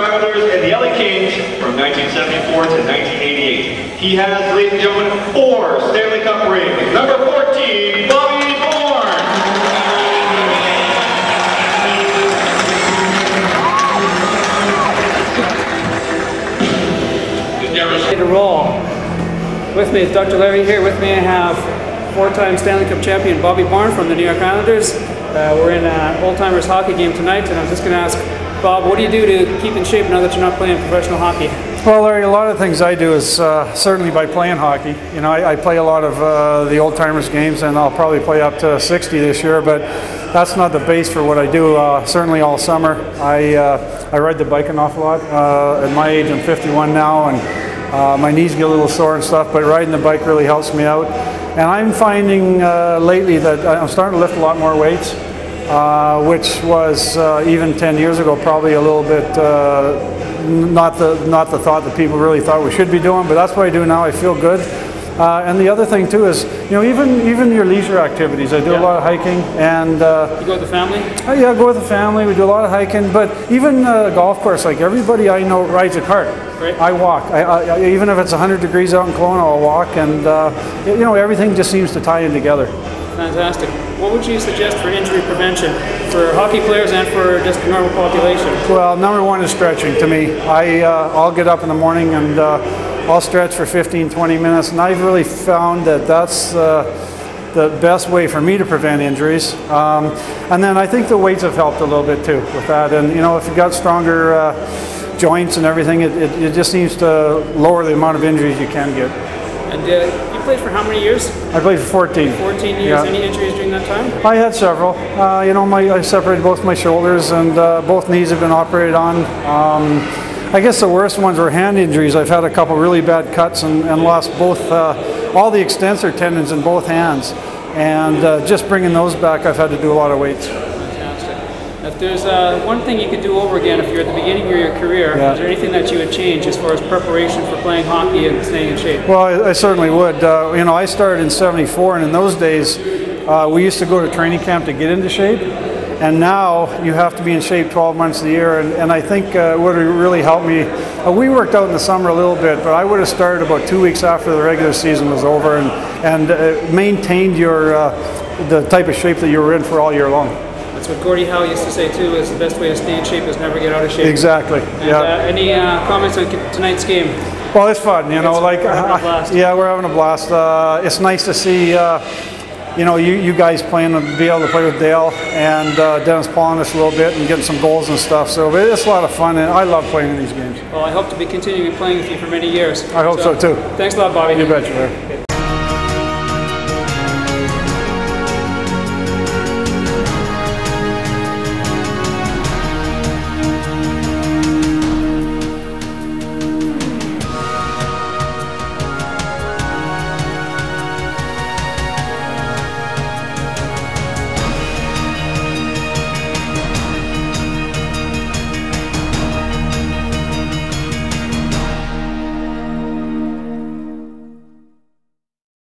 Islanders and the LA Kings from 1974 to 1988. He has, ladies and gentlemen, 4 Stanley Cup rings. Number 14, Bobby Bourne. To roll. With me is Dr. Larry here. With me I have 4-time Stanley Cup champion Bobby Bourne from the New York Islanders. We're in an old-timers hockey game tonight, and I was just going to ask Bob, what do you do to keep in shape now that you're not playing professional hockey? Well, Larry, a lot of things I do is certainly by playing hockey. You know, I play a lot of the old-timers games, and I'll probably play up to 60 this year, but that's not the base for what I do. Certainly all summer. I ride the bike an awful lot. At my age, I'm 51 now, and my knees get a little sore and stuff, but riding the bike really helps me out. And I'm finding lately that I'm starting to lift a lot more weights, which was even 10 years ago probably a little bit not the thought that people really thought we should be doing, but that's what I do now. I feel good. And the other thing too is, you know, even your leisure activities. I do a lot of hiking, and you go with the family? Yeah, I go with the family. We do a lot of hiking, but even golf course. Like everybody I know rides a cart. Right. I walk. I even if it's 100 degrees out in Kelowna, I'll walk, and you know, everything just seems to tie in together. Fantastic. What would you suggest for injury prevention for hockey players and for just the normal population? Well, number one is stretching to me. I'll get up in the morning and I'll stretch for 15-20 minutes, and I've really found that that's the best way for me to prevent injuries. And then I think the weights have helped a little bit too with that. And you know, if you've got stronger joints and everything, it just seems to lower the amount of injuries you can get. And you played for how many years? I played for 14. 14 years. Yeah. Any injuries during that time? I had several. You know, I separated both my shoulders, and both knees have been operated on. I guess the worst ones were hand injuries. I've had a couple really bad cuts and lost both, all the extensor tendons in both hands. And just bringing those back, I've had to do a lot of weights. If there's one thing you could do over again if you're at the beginning of your career, is there anything that you would change as far as preparation for playing hockey and staying in shape? Well, I certainly would. You know, I started in '74, and in those days, we used to go to training camp to get into shape. And now you have to be in shape 12 months of the year. And I think what would really helped me, we worked out in the summer a little bit, but I would have started about 2 weeks after the regular season was over and maintained the type of shape that you were in for all year long. That's what Gordie Howe used to say too, is the best way to stay in shape is never get out of shape. Exactly. And, any comments on tonight's game? Well, it's fun, you know, like, yeah, we're having a blast. It's nice to see, you know, you guys playing, be able to play with Dale and Dennis pulling us a little bit and getting some goals and stuff. So it's a lot of fun, and I love playing in these games. Well, I hope to be continuing playing with you for many years. I hope so too. Thanks a lot, Bobby. You betcha, Larry.